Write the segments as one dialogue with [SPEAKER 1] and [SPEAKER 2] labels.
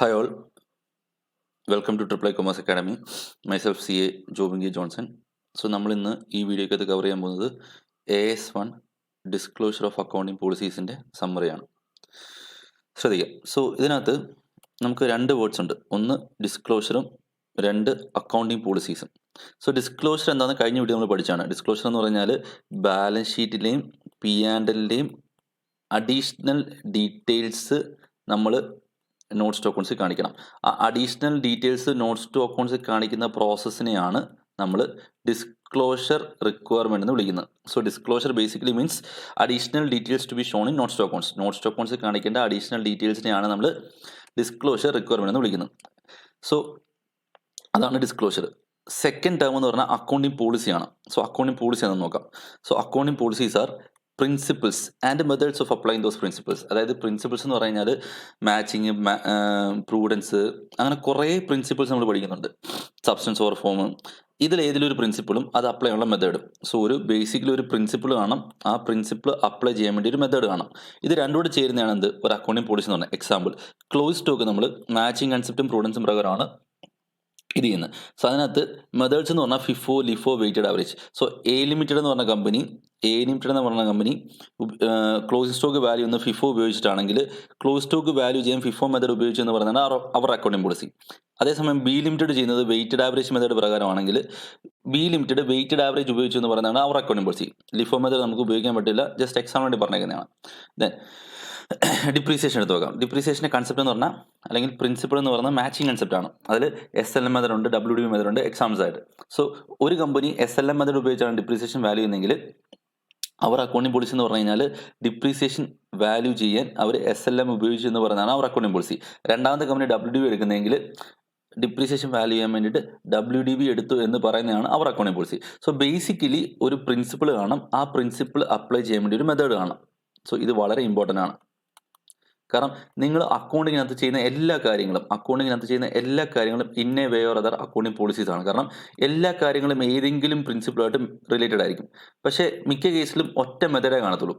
[SPEAKER 1] Hi all, welcome to Triple Commerce Academy. Myself CA Jobin Johnson. So നമ്മൾ ഇന്ന് ഈ വീഡിയോക്കകത്ത് cover ചെയ്യാൻ പോകുന്നത് AS1 ഡിസ്ക്ലോഷർ ഓഫ് അക്കൗണ്ടിങ് പോളിസീസിൻ്റെ സമ്മറിയാണ്. ശ്രദ്ധിക്കുക. സോ ഇതിനകത്ത് നമുക്ക് രണ്ട് വേർഡ്സ് ഉണ്ട്. ഒന്ന് ഡിസ്ക്ലോഷറും രണ്ട് അക്കൗണ്ടിങ് പോളിസീസും. സോ ഡിസ്ക്ലോഷർ എന്താണെന്ന് കഴിഞ്ഞ വീഡിയോ നമ്മൾ പഠിച്ചാണ്. ഡിസ്ക്ലോഷർ എന്ന് പറഞ്ഞാൽ ബാലൻസ് ഷീറ്റിലെയും P&Lൻ്റെയും അഡീഷണൽ ഡീറ്റെയിൽസ് നമ്മൾ നോട്ട്സ് ടു അക്കൗണ്ട്സിൽ കാണിക്കണം. ആ അഡീഷണൽ ഡീറ്റെയിൽസ് നോട്ട്സ് ടു അക്കൗണ്ട്സിൽ കാണിക്കുന്ന പ്രോസസ്സിനെയാണ് നമ്മൾ ഡിസ്ക്ലോഷർ റിക്വയർമെന്റ് എന്ന് വിളിക്കുന്നത്. So disclosure basically means additional details to be shown in notes to accounts. Notes to അക്കൗണ്ട്സിൽ കാണിക്കേണ്ട അഡീഷണൽ ഡീറ്റെയിൽസിനെയാണ് നമ്മൾ ഡിസ്ക്ലോഷർ റിക്വയർമെന്റ് എന്ന് വിളിക്കുന്നത്. സോ അതാണ് ഡിസ്ക്ലോഷർ. സെക്കൻഡ് ടേം എന്ന് പറഞ്ഞാൽ അക്കൗണ്ടിങ് പോളിസിയാണ്. സോ അക്കൗണ്ടിങ് പോളിസി ആണെന്ന് നോക്കാം. So accounting policies R principles and methods of applying those principles. അതായത് പ്രിൻസിപ്പിൾസ് എന്ന് പറഞ്ഞാൽ മാച്ചിങ്, പ്രൂഡൻസ്, അങ്ങനെ കുറേ പ്രിൻസിപ്പിൾസ് നമ്മൾ പഠിക്കുന്നുണ്ട്. സബ്സ്റ്റൻസ് ഓർ ഫോം, ഇതിലേതിലൊരു പ്രിൻസിപ്പിളും അത് അപ്ലൈ ചെയ്യാനുള്ള മെത്തേഡും. സോ ഒരു ബേസിക്കലി ഒരു പ്രിൻസിപ്പിൾ കാണാം, ആ പ്രിൻസിപ്പിൾ അപ്ലൈ ചെയ്യാൻ വേണ്ടി ഒരു മെത്തേഡ് കാണാം. ഇത് രണ്ടും കൂടെ ചേരുന്നതാണ് എന്ത് ഒരു അക്കൗണ്ടിങ് പോളിസി എന്ന് പറഞ്ഞാൽ. എക്സാമ്പിൾ ക്ലോസ് സ്റ്റോക്ക് നമ്മൾ മാച്ചിങ് കൺസെപ്റ്റും പ്രൂഡൻസും പ്രകാരമാണ് ഇത് ചെയ്യുന്നത്. സോ അതിനകത്ത് മെത്തേഡ്സ് എന്ന് പറഞ്ഞാൽ FIFO, LIFO, weighted average. So A limited എന്ന് പറഞ്ഞ കമ്പനി ക്ലോസിംഗ് സ്റ്റോക്ക് വാല്യൂ ഒന്ന് ഫിഫോ ഉപയോഗിച്ചിട്ടാണെങ്കിൽ ക്ലോസ് സ്റ്റോക്ക് വാല്യൂ ചെയ്യാൻ ഫിഫോ മെത്തേഡ് ഉപയോഗിച്ചു എന്ന് പറയുന്നത് അവർ അക്കൗണ്ടിങ് പോളിസി. അതേസമയം ബി ലിമിറ്റഡ് ചെയ്യുന്നത് വെയ്റ്റഡ് ആവറേജ് മെത്തേഡ് പ്രകാരമാണെങ്കിൽ ബി ലിമിറ്റഡ് വെയ്റ്റഡ് ആവറേജ് ഉപയോഗിച്ചു എന്ന് പറയുന്നതാണ് അവർ അക്കൗണ്ടിങ് പോളിസി. ലിഫോ മെത്തേഡ് നമുക്ക് ഉപയോഗിക്കാൻ പറ്റില്ല, ജസ്റ്റ് എക്സാം വേണ്ടി പറഞ്ഞേക്കുന്നതാണ്. ദെൻ ഡിപ്രീസിയേഷൻ എടുത്ത് നോക്കാം. ഡിപ്രീസിയേഷൻ്റെ കൺസെപ്റ്റ് എന്ന് പറഞ്ഞാൽ അല്ലെങ്കിൽ പ്രിൻസിപ്പിൾ എന്ന് പറയുന്നത് മാച്ചിങ് കൺസെപ്റ്റ് ആണ്. അതിൽ SLM മെത്തേഡ് ഉണ്ട്, WDB മെത്തേഡ് ഉണ്ട് എക്സാംസ് ആയിട്ട്. സോ ഒരു കമ്പനി SLM മെത്തേഡ് ഉപയോഗിച്ചാണ് ഡിപ്രീസിയേഷൻ വാല്യൂ എന്നെങ്കിൽ അവർ അക്കൗണ്ടിങ് പോളിസി എന്ന് പറഞ്ഞു കഴിഞ്ഞാൽ ഡിപ്രീസിയേഷൻ വാല്യൂ ചെയ്യാൻ അവർ SLM ഉപയോഗിച്ചു എന്ന് പറയുന്നതാണ് അവർ അക്കൗണ്ടിങ് പോളിസി. രണ്ടാമത്തെ കമ്പനി WDB എടുക്കുന്നതെങ്കിൽ ഡിപ്രീസിയേഷൻ വാല്യൂ ചെയ്യാൻ വേണ്ടിയിട്ട് WDB എടുത്തു എന്ന് പറയുന്നതാണ് അവർ അക്കൗണ്ടിങ് പോളിസി. സോ ബേസിക്കലി ഒരു പ്രിൻസിപ്പിൾ കാണാം, ആ പ്രിൻസിപ്പിൾ അപ്ലൈ ചെയ്യാൻ വേണ്ടി ഒരു മെത്തേഡ് കാണാം. സോ ഇത് വളരെ ഇമ്പോർട്ടൻ്റ് ആണ്. കാരണം നിങ്ങൾ അക്കൗണ്ടിങ്ങിനകത്ത് ചെയ്യുന്ന എല്ലാ കാര്യങ്ങളും in a way or other accounting policies ആണ്. കാരണം എല്ലാ കാര്യങ്ങളും ഏതെങ്കിലും പ്രിൻസിപ്പിളായിട്ട് റിലേറ്റഡ് ആയിരിക്കും. പക്ഷേ മിക്ക കേസിലും ഒറ്റ മെത്തേഡേ കാണത്തുള്ളൂ.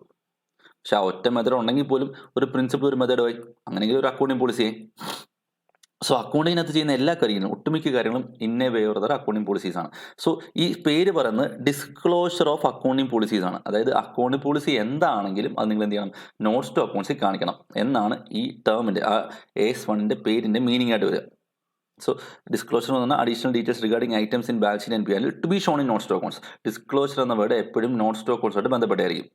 [SPEAKER 1] പക്ഷെ ആ ഒറ്റ മെത്തേഡ് ഉണ്ടെങ്കിൽ പോലും ഒരു പ്രിൻസിപ്പിൾ ഒരു മെത്തേഡായി, അങ്ങനെയെങ്കിൽ ഒരു അക്കൗണ്ടിങ് പോളിസിയായി. സോ അക്കൗണ്ടിങ്ങിനകത്ത് ചെയ്യുന്ന എല്ലാ കാര്യങ്ങളും ഒട്ടുമിക്ക കാര്യങ്ങളും in a way or other accounting policies ആണ്. സോ ഈ പേര് പറയുന്നത് ഡിസ്ക്ലോഷർ ഓഫ് അക്കൗണ്ടിങ് പോളിസീസ് ആണ്. അതായത് അക്കൗണ്ടിങ് പോളിസി എന്താണെങ്കിലും അത് നിങ്ങൾ എന്ത് ചെയ്യണം, നോട്ട്സ് ടു അക്കൗണ്ട്സിൽ കാണിക്കണം എന്നാണ് ഈ ടേമിൻ്റെ ആ AS1 പേരിൻ്റെ മീനിങ് ആയിട്ട് വരിക. സോ ഡിസ്ക്ലോഷർ എന്ന് പറഞ്ഞാൽ additional details regarding items in balance sheet and P&L to be shown in notes to accounts. Disclosure എന്ന വേർഡ് എപ്പോഴും നോട്ട്സ് ടു അക്കൗണ്ട്സുമായിട്ട് ബന്ധപ്പെട്ടായിരിക്കും.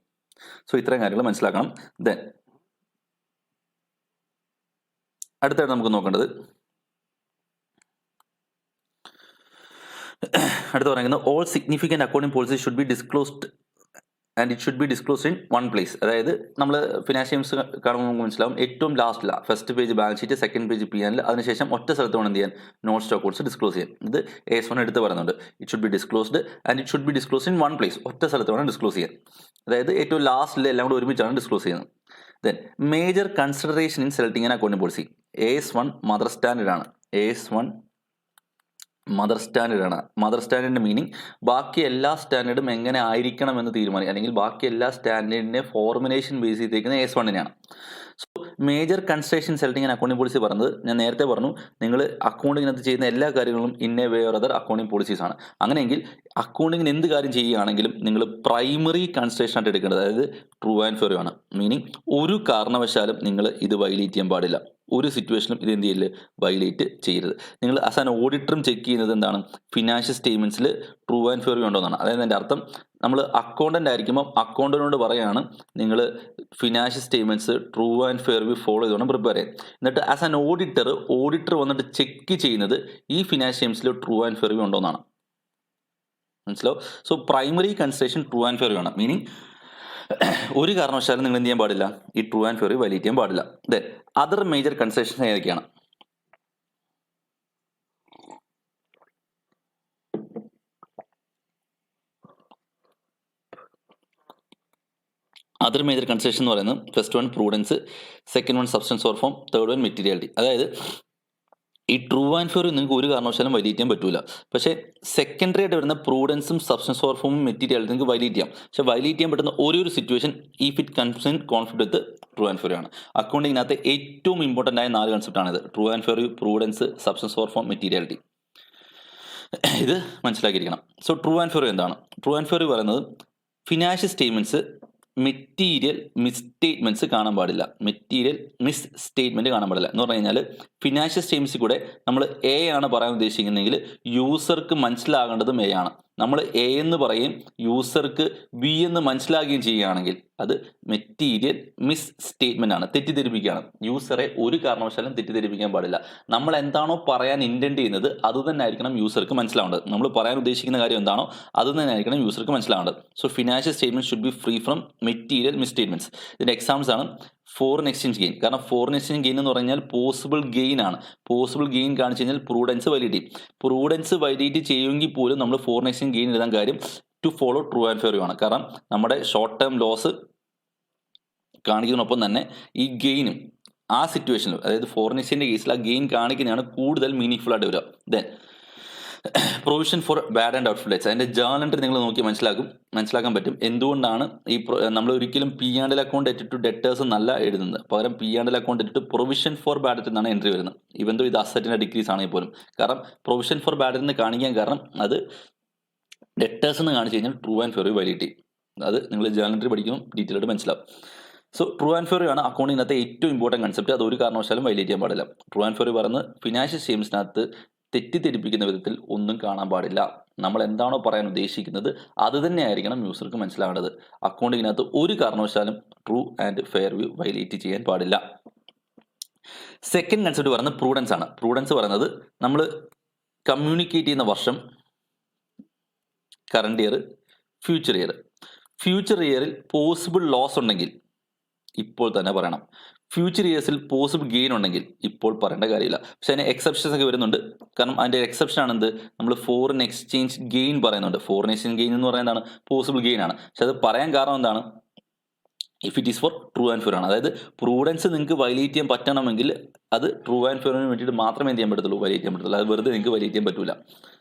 [SPEAKER 1] സോ ഇത്രയും കാര്യങ്ങൾ മനസ്സിലാക്കണം. ദെൻ അടുത്തായിട്ട് നമുക്ക് നോക്കേണ്ടത് അടുത്ത് പറയുന്നത് all significant accounting policy should be disclosed and it should be disclosed in one place. അതായത് നമ്മൾ ഫിനാൻഷ്യൽ സ്റ്റേറ്റ്മെന്റ്സ് കാണുമ്പോൾ നമുക്ക് മനസ്സിലാവും ഏറ്റവും ലാസ്റ്റില്ല first page balance sheet, second page P&L, അതിനുശേഷം ഒറ്റ സ്ഥലത്ത് വേണം എന്ത് ചെയ്യാൻ, നോട്ട്സ് ടു അക്കൗണ്ട്സ് ഡിസ്ക്ലോസ് ചെയ്യാൻ. ഇത് AS1 എടുത്ത് പറയുന്നുണ്ട്. It should be disclosed and it should be disclosed in one place. ഒറ്റ സ്ഥലത്ത് വേണം ഡിസ്ക്ലോസ് ചെയ്യാൻ. അതായത് ഏറ്റവും ലാസ്റ്റിൽ എല്ലാം കൂടെ ഒരുമിച്ചാണ് ഡിസ്ക്ലോസ് ചെയ്യുന്നത്. Then major consideration in selecting an accounting policy. AS1 mother standard ആണ്. AS1 മദർ സ്റ്റാൻഡേർഡ് ആണ്. മദർ സ്റ്റാൻഡേർഡിന്റെ മീനിങ് ബാക്കി എല്ലാ സ്റ്റാൻഡേർഡും എങ്ങനെ ആയിരിക്കണം എന്ന് തീരുമാനിക്കുക, അല്ലെങ്കിൽ ബാക്കി എല്ലാ സ്റ്റാൻഡേർഡിന്റെ ഫോർമുലേഷൻ ബേസ് ചെയ്തേക്കുന്ന AS1-നെയാണ്. So major consideration selecting an accounting policy പറയുന്നത് ഞാൻ നേരത്തെ പറഞ്ഞു, നിങ്ങൾ അക്കൗണ്ടിങ്ങിനകത്ത് ചെയ്യുന്ന എല്ലാ കാര്യങ്ങളും in a way or other accounting policies ആണ്. അങ്ങനെയെങ്കിൽ അക്കൗണ്ടിങ്ങിന് എന്ത് കാര്യം ചെയ്യുകയാണെങ്കിലും നിങ്ങൾ പ്രൈമറി കൺസിഡറേഷൻ ആയിട്ട് എടുക്കേണ്ടത് അതായത് ട്രൂ ആൻഡ് ഫെയർ ആണ്. മീനിങ് ഒരു കാരണവശാലും നിങ്ങൾ ഇത് വയലേറ്റ് ചെയ്യാൻ പാടില്ല. ഒരു സിറ്റുവേഷനും ഇത് എന്ത് ചെയ്യില്ല, വയലേറ്റ് ചെയ്യരുത്. നിങ്ങൾ ആസ് ആൻ ഓഡിറ്ററും ചെക്ക് ചെയ്യുന്നത് എന്താണ്, ഫിനാൻഷ്യൽ സ്റ്റേറ്റ്മെന്റ്സിൽ ട്രൂ ആൻഡ് ഫെയർ ഉണ്ടോ എന്നാണ്. അതായത് എൻ്റെ അർത്ഥം നമ്മൾ അക്കൗണ്ടൻ്റ് ആയിരിക്കുമ്പോൾ അക്കൗണ്ടന്റിനോട് പറയുകയാണ് നിങ്ങൾ financial statements true and fair follow ചെയ്തുകൊണ്ട് പ്രിപ്പയർ ചെയ്യാം. എന്നിട്ട് ആസ് ആൻ ഓഡിറ്റർ വന്നിട്ട് ചെക്ക് ചെയ്യുന്നത് ഈ ഫിനാൻഷ്യൽ സ്റ്റേറ്റ്മെന്റ്സിൽ ട്രൂ ആൻഡ് ഫെയർ ഉണ്ടോ എന്നാണ്. മനസ്സിലാവും? So primary consideration true and fair ആണ്. മീനിങ് ഒരു കാരണവശാലും നിങ്ങൾ എന്ത് ചെയ്യാൻ പാടില്ല, ഈ ട്രൂ ആൻഡ് ഫെയർ വയലേറ്റ് ചെയ്യാൻ പാടില്ല. ദെൻ അതർ മേജർ കൺസിഡറേഷൻസ് ഏതൊക്കെയാണ്? അതർ മേജർ കൺസിഡറേഷൻ എന്ന് പറയുന്നത് first one prudence, second one substance or form, third one materiality. അതായത് ഈ ട്രൂ ആൻഡ് ഫെയർ നിങ്ങൾക്ക് ഒരു കാരണവശാലും വൈലേറ്റ് ചെയ്യാൻ പറ്റൂല. പക്ഷേ സെക്കൻഡറി ആയിട്ട് വരുന്ന പ്രൂഡൻസും സബ്സ്റ്റൻസ് ഓർ ഫോമും മെറ്റീരിയൽ നിങ്ങൾക്ക് വൈലേറ്റ് ചെയ്യാം. പക്ഷേ വൈലേറ്റ് ചെയ്യാൻ പറ്റുന്ന ഒരു situation if it comes in conflict with true and fair ആണ്. അക്കൗണ്ടിങ്ങിനകത്ത് ഏറ്റവും ഇമ്പോർട്ടൻ്റ് ആയ 4 കൺസെപ്റ്റാണിത്: true and fair, prudence, substance or form, materiality. ഇത് മനസ്സിലാക്കിയിരിക്കണം. സോ ട്രൂ ആൻഡ് ഫെയർ എന്താണ്? ട്രൂ ആൻഡ് ഫെയർ പറയുന്നത് ഫിനാൻഷ്യൽ സ്റ്റേറ്റ്മെൻറ്റ്സ് മെറ്റീരിയൽ മിസ്സ്റ്റേറ്റ്മെൻറ്റ്സ് കാണാൻ പാടില്ല. മെറ്റീരിയൽ മിസ് സ്റ്റേറ്റ്മെൻറ്റ് കാണാൻ പാടില്ല എന്ന് പറഞ്ഞു കഴിഞ്ഞാൽ ഫിനാൻഷ്യൽ സ്റ്റേറ്റ്മെൻറ്റ്സിൽ കൂടെ നമ്മൾ എ ആണ് പറയാൻ ഉദ്ദേശിക്കുന്നതെങ്കിൽ യൂസർക്ക് മനസ്സിലാകേണ്ടതും എ ആണ്. നമ്മൾ എ എന്ന് പറയും, യൂസർക്ക് ബി എന്ന് മനസ്സിലാക്കുകയും ചെയ്യുകയാണെങ്കിൽ അത് മെറ്റീരിയൽ മിസ് സ്റ്റേറ്റ്മെൻ്റ് ആണ്, തെറ്റിദ്ധരിപ്പിക്കുകയാണ്. യൂസറെ ഒരു കാരണവശാലും തെറ്റിദ്ധരിപ്പിക്കാൻ പാടില്ല. നമ്മൾ എന്താണോ പറയാൻ ഇൻറ്റൻറ്റ് ചെയ്യുന്നത് അത് തന്നെ ആയിരിക്കണം യൂസർക്ക് മനസ്സിലാവേണ്ടത്. നമ്മൾ പറയാൻ ഉദ്ദേശിക്കുന്ന കാര്യം എന്താണോ അത് തന്നെ ആയിരിക്കണം യൂസർക്ക് മനസ്സിലാവേണ്ടത്. So financial statement should be free from material miss statements. ഇതിൻ്റെ എക്സാമ്പിൾസ് ആണ് ഫോറിൻ എക്സ്ചേഞ്ച് ഗെയിൻ. കാരണം ഫോറിൻ എക്സ്ചേഞ്ച് ഗെയിൻ എന്ന് പറഞ്ഞാൽ പോസിബിൾ ഗെയിൻ ആണ്. പോസിബിൾ ഗെയിൻ കാണിച്ചു കഴിഞ്ഞാൽ പ്രൂഡൻസ് വൈലേറ്റ് ചെയ്യും. പ്രൂഡൻസ് വൈലേറ്റ് ചെയ്യുമെങ്കിൽ പോലും നമ്മൾ ഫോറിൻ എക്സ്ചേഞ്ച് ഗെയിൻ എഴുതാൻ കാര്യം to follow true and fair ആണ്. കാരണം നമ്മുടെ ഷോർട്ട് ടേം ലോസ് കാണിക്കുന്നതിനൊപ്പം തന്നെ ഈ ഗെയിനും ആ സിറ്റുവേഷനിൽ, അതായത് ഫോറിൻ എക്സ്ചേഞ്ചിൻ്റെ കേസിൽ ആ ഗെയിൻ കാണിക്കുന്നതാണ് കൂടുതൽ മീനിങ് ആയിട്ട് വരിക. Then provision for bad and doubtful debts. അതിൻ്റെ ജേർണൽ എൻട്രി നിങ്ങൾ നോക്കി മനസ്സിലാക്കാൻ പറ്റും എന്തുകൊണ്ടാണ് ഈ നമ്മൾ ഒരിക്കലും പി ആൻഡ് എൽ അക്കൗണ്ട് ഇട്ടിട്ട് ഡെറ്റേഴ്സ് എന്നല്ല എഴുതുന്നത്. പകരം പി ആൻഡ് എൽ അക്കൗണ്ട് ഇട്ടിട്ട് പ്രൊവിഷൻ ഫോർ ബാഡ് ഡെറ്റ് എന്നാണ് എൻട്രി വരുന്നത്. ഇവൻ ദോ ഇത് അസറ്റിൻ്റെ ഡിക്രീസ് ആണെങ്കിൽ പോലും. കാരണം പ്രൊവിഷൻ ഫോർ ബാഡ് ഡെറ്റ് എന്ന് കാണിക്കാൻ കാരണം അത് ഡെറ്റേഴ്സ് എന്ന് കാണിച്ചു കഴിഞ്ഞാൽ ട്രൂ ആൻഡ് ഫെയർ വൈലേറ്റ് ചെയ്യും. അത് നിങ്ങൾ ജേർണൽ എൻട്രി പഠിക്കുമ്പോൾ ഡീറ്റെയിൽ ആയിട്ട് മനസ്സിലാവും. സോ ട്രൂ ആൻഡ് ഫെയർ ആണ് അക്കൗണ്ടിനകത്തെ ഏറ്റവും ഇമ്പോർട്ടൻറ്റ് കൺസെപ്റ്റ്. അത് ഒരു കാരണവശാലും വൈലേറ്റ് ചെയ്യാൻ പാടില്ല. ട്രൂ ആൻഡ് ഫെയർ പറയുന്നത് ഫിനാൻഷ്യൽ സ്റ്റേറ്റ്മെന്റ്സിനകത്ത് തെറ്റിദ്ധരിപ്പിക്കുന്ന വിധത്തിൽ ഒന്നും കാണാൻ പാടില്ല. നമ്മൾ എന്താണോ പറയാൻ ഉദ്ദേശിക്കുന്നത് അത് തന്നെ ആയിരിക്കണം യൂസർക്ക് മനസ്സിലാവേണ്ടത്. അക്കൗണ്ടിങ്ങിനകത്ത് ഒരു കാരണവശാലും true and fair view violate ചെയ്യാൻ പാടില്ല. സെക്കൻഡ് കൺസെപ്റ്റ് പറയുന്നത് പ്രൂഡൻസ് ആണ്. പ്രൂഡൻസ് പറയുന്നത് നമ്മൾ കമ്മ്യൂണിക്കേറ്റ് ചെയ്യുന്ന വർഷം current year, future year. Future ഇയറിൽ പോസിബിൾ ലോസ് ഉണ്ടെങ്കിൽ ഇപ്പോൾ തന്നെ പറയണം. ഫ്യൂച്ചർ ഇയേഴ്സിൽ പോസിബിൾ ഗെയിൻ ഉണ്ടെങ്കിൽ ഇപ്പോൾ പറയേണ്ട കാര്യമില്ല. പക്ഷേ അതിന് എക്സെപ്ഷൻസ് ഒക്കെ വരുന്നുണ്ട്. കാരണം അതിൻ്റെ എക്സെപ്ഷൻ ആണ് എന്ത്? നമ്മൾ ഫോറിൻ എക്സ്ചേഞ്ച് ഗെയിൻ പറയുന്നുണ്ട്. ഫോറിൻ എക്സ്ചേഞ്ച് ഗെയിൻ എന്ന് പറയുന്നതാണ് പോസിബിൾ ഗെയിൻ ആണ്. പക്ഷെ അത് പറയാൻ കാരണം എന്താണ്? If it is for true and fair ആണ്. അതായത് പ്രൂഡൻസ് നിങ്ങൾക്ക് വൈലേറ്റ് ചെയ്യാൻ പറ്റണമെങ്കിൽ അത് ട്രൂ ആൻഡ് ഫെയറിന് വേണ്ടിയിട്ട് മാത്രമേ എന്ത് ചെയ്യാൻ പറ്റത്തുള്ളൂ, വൈലേറ്റ് ചെയ്യാൻ പറ്റത്തുള്ളൂ. അത് വെറുതെ നിങ്ങൾക്ക് വൈലേറ്റ് ചെയ്യാൻ പറ്റില്ല.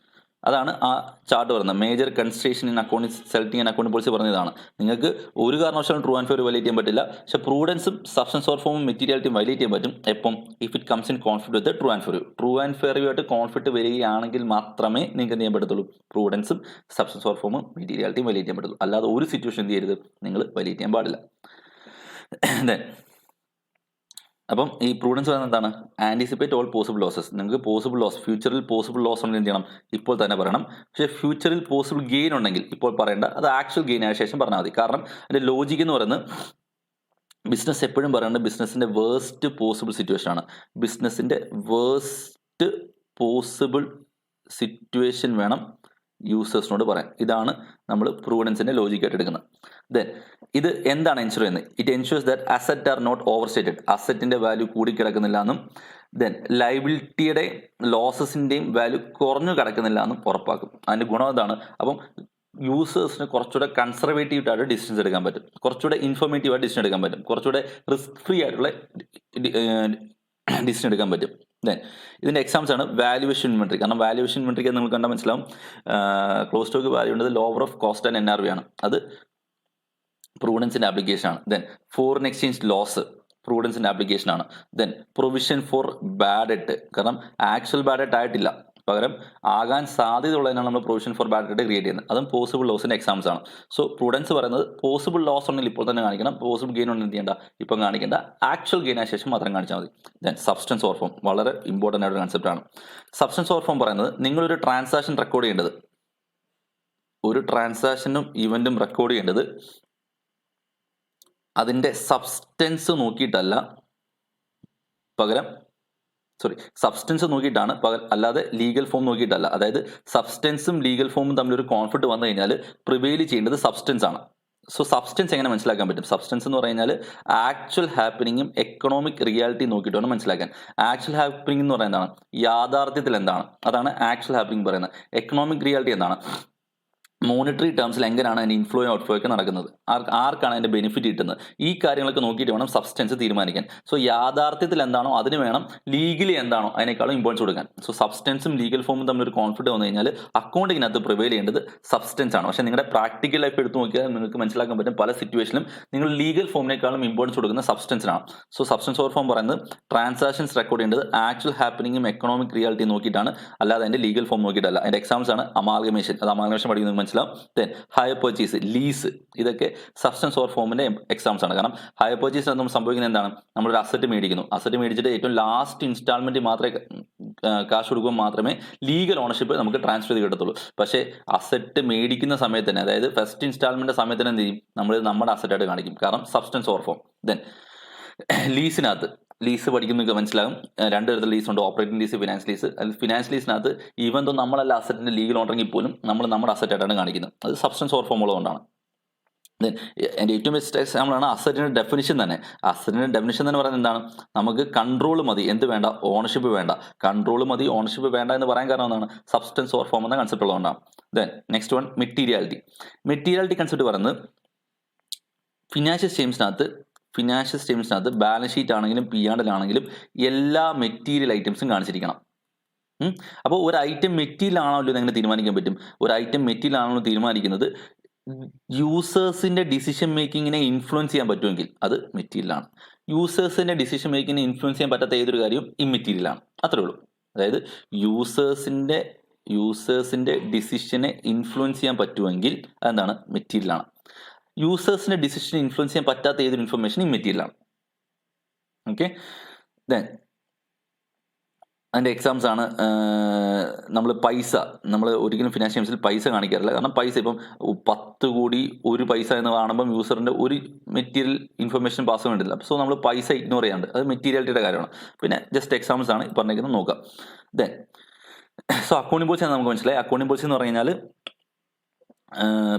[SPEAKER 1] അതാണ് ആ ചാർട്ട് പറയുന്നത്. Major consideration in accounting selecting and accounting policy പറഞ്ഞതാണ്. നിങ്ങൾക്ക് ഒരു കാരണവശാലും ട്രൂ ആൻഡ് ഫെയർ വൈലേറ്റ് ചെയ്യാൻ പറ്റില്ല. പക്ഷേ പ്രൂഡൻസും സബ്സ്റ്റൻസ് ഓർ ഫോമും മെറ്റീരിയാലിറ്റിയും വൈലേറ്റ് ചെയ്യാൻ പറ്റും. എപ്പം? If it comes in conflict with true and fair. True and fair ആയിട്ട് കോൺഫ്ലിക്ട് വരികയാണെങ്കിൽ മാത്രമേ നിങ്ങൾക്ക് എന്ത് ചെയ്യാൻ പറ്റത്തുള്ളൂ, പ്രൂഡൻസും സബ്സ്റ്റൻസ് ഓർ ഫോമും മെറ്റീരിയാലിറ്റിയും വൈലേറ്റ് ചെയ്യാൻ പറ്റുള്ളൂ. അല്ലാതെ ഒരു സിറ്റുവേഷൻ എന്ത് ചെയ്യരുത്, നിങ്ങൾ വൈലേറ്റ് ചെയ്യാൻ പാടില്ല. അപ്പം ഈ പ്രൂഡൻസ് പറയുന്നത് എന്താണ്? Anticipate all possible losses. നിങ്ങൾക്ക് പോസിബിൾ ലോസ്, ഫ്യൂച്ചറിൽ പോസിബിൾ ലോസ് ഉണ്ടെങ്കിൽ എന്ത് ചെയ്യണം, ഇപ്പോൾ തന്നെ പറയണം. പക്ഷേ ഫ്യൂച്ചറിൽ പോസിബിൾ ഗെയിൻ ഉണ്ടെങ്കിൽ ഇപ്പോൾ പറയേണ്ട, അത് ആക്ച്വൽ ഗെയിൻ ആയ ശേഷം പറഞ്ഞാൽ മതി. കാരണം അതിൻ്റെ ലോജിക്ക് എന്ന് പറയുന്നത് ബിസിനസ് എപ്പോഴും പറയേണ്ടത് ബിസിനസ്സിൻ്റെ വേഴ്സ്റ്റ് പോസിബിൾ സിറ്റുവേഷൻ ആണ്. ബിസിനസ്സിൻ്റെ വേഴ്സ്റ്റ് പോസിബിൾ സിറ്റുവേഷൻ വേണം യൂസേഴ്സിനോട് പറയാൻ. ഇതാണ് നമ്മൾ പ്രൂഡൻസിൻ്റെ ലോജിക്കായിട്ട് എടുക്കുന്നത്. ദെൻ ഇത് എന്താണ് എൻഷുർ ചെയ്യുന്നത്? It ensures that asset are not over stated. അസറ്റിൻ്റെ വാല്യൂ കൂടിക്കിടക്കുന്നില്ല എന്നും ദെൻ ലൈബിലിറ്റിയുടെ ലോസസിൻ്റെയും വാല്യൂ കുറഞ്ഞു കിടക്കുന്നില്ല എന്നും ഉറപ്പാക്കും. അതിൻ്റെ ഗുണം എന്താണ്? അപ്പം യൂസേഴ്സിന് കുറച്ചുകൂടെ കൺസർവേറ്റീവ് ആയിട്ട് ഡിസിഷൻസ് എടുക്കാൻ പറ്റും, കുറച്ചുകൂടെ ഇൻഫോർമേറ്റീവ് ആയിട്ട് ഡിസിഷൻ എടുക്കാൻ പറ്റും, കുറച്ചുകൂടെ റിസ്ക് ഫ്രീ ആയിട്ടുള്ള ഡിസിഷൻ എടുക്കാൻ പറ്റും. ദെൻ ഇതിൻ്റെ എക്സാമ്പിൾസ് ആണ് വാല്യുവേഷൻ ഇൻവെന്ററി. കാരണം വാല്യുവേഷൻ ഇൻവെന്ററിക്ക് നിങ്ങൾക്ക് കണ്ടാൽ മനസ്സിലാവും ക്ലോസ് സ്റ്റോക്ക് വാല്യൂ ഉള്ളത് lower of cost and NRV ആണ്. അത് പ്രൂഡൻസിൻ്റെ ആപ്ലിക്കേഷൻ ആണ്. ദെൻ ഫോറിൻ എക്സ്ചേഞ്ച് ലോസ് പ്രൂഡൻസിൻ്റെ ആപ്ലിക്കേഷൻ ആണ്. Then provision for bad debt. കാരണം ആക്ച്വൽ ബാഡ് ഡെറ്റ് ആയിട്ടില്ല, പകരം ആകാൻ സാധ്യതയുള്ളതിനാണ് നമ്മൾ provision for bad debt create ചെയ്യുന്നത്. അതും പോസിബിൾ ലോസിൻ്റെ എക്സാംസ് ആണ്. സോ പ്രൂഡൻസ് പറയുന്നത് പോസിബിൾ ലോസ് ഉണ്ടെങ്കിൽ ഇപ്പോൾ തന്നെ കാണിക്കണം, പോസിബിൾ ഗെയിൻ ഉണ്ടെങ്കിൽ ചെയ്യേണ്ട ഇപ്പം കാണിക്കേണ്ട, ആക്ച്വൽ ഗെയിൻ ആയ ശേഷം മാത്രം കാണിച്ചാൽ മതി. ദെൻ സബ്സ്റ്റൻസ് ഓർ ഫോം വളരെ ഇമ്പോർട്ടൻ്റ് ആയിട്ട് കൺസെപ്റ്റ് ആണ്. സബ്സ്റ്റൻസ് ഓർ ഫോം പറയുന്നത് നിങ്ങളൊരു ട്രാൻസാക്ഷൻ റെക്കോർഡ് ചെയ്യേണ്ടത്, ഒരു ട്രാൻസാക്ഷനും ഇവൻറ്റും റെക്കോർഡ് ചെയ്യേണ്ടത് അതിൻ്റെ സബ്സ്റ്റൻസ് നോക്കിയിട്ടല്ല, പകരം സബ്സ്റ്റൻസ് നോക്കിയിട്ടാണ്, അല്ലാതെ ലീഗൽ ഫോം നോക്കിയിട്ടല്ല. അതായത് സബ്സ്റ്റൻസും ലീഗൽ ഫോമും തമ്മിലൊരു കോൺഫ്ലിക്റ്റ് വന്നു കഴിഞ്ഞാൽ പ്രിവെയിൽ ചെയ്യേണ്ടത് സബ്സ്റ്റൻസ് ആണ്. സോ സബ്സ്റ്റൻസ് എങ്ങനെ മനസ്സിലാക്കാൻ പറ്റും? സബ്സ്റ്റൻസ് എന്ന് പറഞ്ഞാൽ ആക്ച്വൽ ഹാപ്പനിങ്ങും എക്കണോമിക് റിയാലിറ്റി നോക്കിയിട്ട് വേണം മനസ്സിലാക്കാൻ. ആക്ച്വൽ ഹാപ്പനിങ് എന്ന് പറയുന്നത് യാഥാർത്ഥ്യത്തിൽ എന്താണ്, അതാണ് ആക്ച്വൽ ഹാപ്പനിങ് പറയുന്നത്. എക്കണോമിക് റിയാലിറ്റി എന്താണ്? മോണിറ്ററി ടേംസിൽ എങ്ങനെയാണ് അതിൻ്റെ ഇൻഫ്ലോ ഔട്ട്ഫ്ലോ ഒക്കെ നടക്കുന്നത്, ആർക്കാണ് അതിൻ്റെ ബെനിഫിറ്റ് കിട്ടുന്നത്, ഈ കാര്യങ്ങളൊക്കെ നോക്കിയിട്ട് വേണം സബ്സ്റ്റൻസ് തീരുമാനിക്കാൻ. സോ യാഥാർത്ഥ്യത്തിൽ എന്താണോ അതിന് വേണം ലീഗലി എന്താണോ അതിനേക്കാളും ഇമ്പോർട്ടൻസ് കൊടുക്കാൻ. സോ സബ്സ്റ്റൻസും ലീഗൽ ഫോമും തമ്മിൽ ഒരു കോൺഫ്ലിക്റ്റ് വന്നു കഴിഞ്ഞാൽ അക്കൗണ്ടിങ്ങിനകത്ത് പ്രിവെയിൽ ചെയ്യേണ്ടത് സബ്സ്റ്റൻസ് ആണ്. പക്ഷേ നിങ്ങളുടെ പ്രാക്ടിക്കൽ ലൈഫ് എടുത്ത് നോക്കിയാൽ നിങ്ങൾക്ക് മനസ്സിലാക്കാൻ പറ്റും പല സിറ്റുവേഷനിലും നിങ്ങൾ ലീഗൽ ഫോമിനേക്കാളും ഇമ്പോർട്ടൻസ് കൊടുക്കുന്ന സബ്സ്റ്റൻസിനാണ്. സോ സബ്സ്റ്റൻസ് ഓവർ ഫോം പറയുന്നത് ട്രാൻസാക്ഷൻസ് റെക്കോർഡ് ചെയ്യേണ്ടത് ആക്ച്വൽ ഹാപ്പനിങ്ങും എക്കണോമിക് റിയാലിറ്റി നോക്കിയിട്ടാണ്, അല്ലാതെ അതിൻ്റെ ലീഗൽ ഫോം നോക്കിയിട്ടല്ല. അതിൻ്റെ എക്സാമ്പിൾസ് ആണ് അമാൽഗമേഷൻ, അത് അമാൽഗമേഷൻ പഠിക്കുന്നത് മനസ്സിലാവും. ദെൻ ഹയർ പർച്ചേസ്, ലീസ്, ഇതൊക്കെ സബ്സ്റ്റൻസ് ഓവർ ഫോമിന്റെ എക്സാംസ് ആണ്. കാരണം ഹയർ പർച്ചേസ് നമ്മൾ സംഭവിക്കുന്നത് എന്താണ്, നമ്മളൊരു അസറ്റ് മേടിക്കുന്നു, അസറ്റ് മേടിച്ചിട്ട് ഏറ്റവും ലാസ്റ്റ് ഇൻസ്റ്റാൾമെന്റ് മാത്രമേ കാശ് കൊടുക്കുമ്പോൾ മാത്രമേ ലീഗൽ ഓണർഷിപ്പ് നമുക്ക് ട്രാൻസ്ഫർ ചെയ്ത് കിട്ടത്തുള്ളൂ. പക്ഷേ അസറ്റ് മേടിക്കുന്ന സമയത്ത് തന്നെ, അതായത് ഫസ്റ്റ് ഇൻസ്റ്റാൾമെന്റ് സമയത്ത് തന്നെ എന്ത് ചെയ്യും, നമ്മൾ നമ്മുടെ അസറ്റായിട്ട് കാണിക്കും, കാരണം സബ്സ്റ്റൻസ് ഓവർ ഫോം. ദെൻ ലീസിനകത്ത്, ലീസ് പഠിക്കുന്നത് മനസ്സിലാകും, രണ്ട് തരത്തിൽ ലീസ് ഉണ്ട്, ഓപ്പറേറ്റിംഗ് ലീസ്, ഫിനാൻസ് ലീസ്. അതിൽ ഫിനാൻസ് ലീസിനകത്ത് ഈവൻ തോ നമ്മളല്ല അസറ്റിന്റെ ലീഗൽ ഓണറെങ്കിൽ പോലും നമ്മൾ നമ്മുടെ അസറ്റായിട്ടാണ് കാണിക്കുന്നത്, അത് സബ്സ്റ്റൻസ് ഓവർ ഫോം ഉള്ളതുകൊണ്ടാണ്. ദെൻ എൻ്റെ ഏറ്റവും ബെസ്റ്റ് എക്സാമ്പിളാണ് അസറ്റിന്റെ ഡെഫിനിഷൻ തന്നെ. അസറ്റിന്റെ ഡെഫിനിഷൻ എന്ന് പറയുന്നത് എന്താണ്, നമുക്ക് കൺട്രോൾ മതി, എന്ത് വേണ്ട, ഓണർഷിപ്പ് വേണ്ട. കൺട്രോൾ മതി, ഓണർഷിപ്പ് വേണ്ട എന്ന് പറയാൻ കാരണം എന്താണ്, സബ്സ്റ്റൻസ് ഓവർ ഫോം എന്ന കൺസെപ്റ്റ് ഉള്ളതുകൊണ്ടാണ്. Then next one materiality. Materiality concept പറയുന്നത് ഫിനാൻഷ്യൽ സ്റ്റേറ്റ്മെന്റ്സിനകത്ത് ബാലൻസ് ഷീറ്റ് ആണെങ്കിലും P&L എല്ലാ മെറ്റീരിയൽ ഐറ്റംസും കാണിച്ചിരിക്കണം. അപ്പോൾ ഒരു ഐറ്റം മെറ്റീരിയൽ ആണല്ലോ എങ്ങനെ തീരുമാനിക്കാൻ പറ്റും, ഒരു ഐറ്റം മെറ്റീരിയൽ ആണല്ലോ തീരുമാനിക്കുന്നത് യൂസേഴ്സിന്റെ ഡിസിഷൻ മേക്കിങ്ങിനെ ഇൻഫ്ലുവൻസ് ചെയ്യാൻ പറ്റുമെങ്കിൽ അത് മെറ്റീരിയലാണ്. യൂസേഴ്സിന്റെ ഡിസിഷൻ മേക്കിങ്ങിനെ ഇൻഫ്ലുവൻസ് ചെയ്യാൻ പറ്റാത്ത ഏതൊരു കാര്യവും ഇമ്മെറ്റീരിയലാണ്. അത്രേ ഉള്ളൂ. അതായത് യൂസേഴ്സിന്റെ ഡിസിഷനെ ഇൻഫ്ലുവൻസ് ചെയ്യാൻ പറ്റുമെങ്കിൽ അതെന്താണ്, മെറ്റീരിയലാണ്. യൂസേഴ്സിന്റെ ഡിസിഷൻ ഇൻഫ്ലുവൻസ് ചെയ്യാൻ പറ്റാത്ത ഏതൊരു ഇൻഫർമേഷൻ ഇമ്മെറ്റീരിയലാണ്. ഓക്കെ. ദെൻ അതിൻ്റെ എക്സാംസ് ആണ്, നമ്മൾ ഒരിക്കലും ഫിനാൻഷ്യൽ സ്റ്റേറ്റ്മെന്റ്സിൽ പൈസ കാണിക്കാറില്ല. കാരണം പൈസ ഇപ്പം 10 കോടി 1 പൈസ എന്ന് കാണുമ്പം യൂസറിന്റെ ഒരു മെറ്റീരിയൽ ഇൻഫർമേഷൻ പാസ് വേണ്ടില്ല. സോ നമ്മൾ പൈസ ഇഗ്നോർ ചെയ്യാണ്ട്, അത് മെറ്റീരിയാലിറ്റിയുടെ കാര്യമാണ്. പിന്നെ ജസ്റ്റ് എക്സാംസ് ആണ് പറഞ്ഞിരിക്കുന്നത്, നോക്കാം. ദെൻ സോ അക്കൗണ്ടിംഗ് പോളിസി നമുക്ക് മനസ്സിലായി. അക്കൗണ്ടിംഗ് പോളിസി എന്ന് പറഞ്ഞു കഴിഞ്ഞാൽ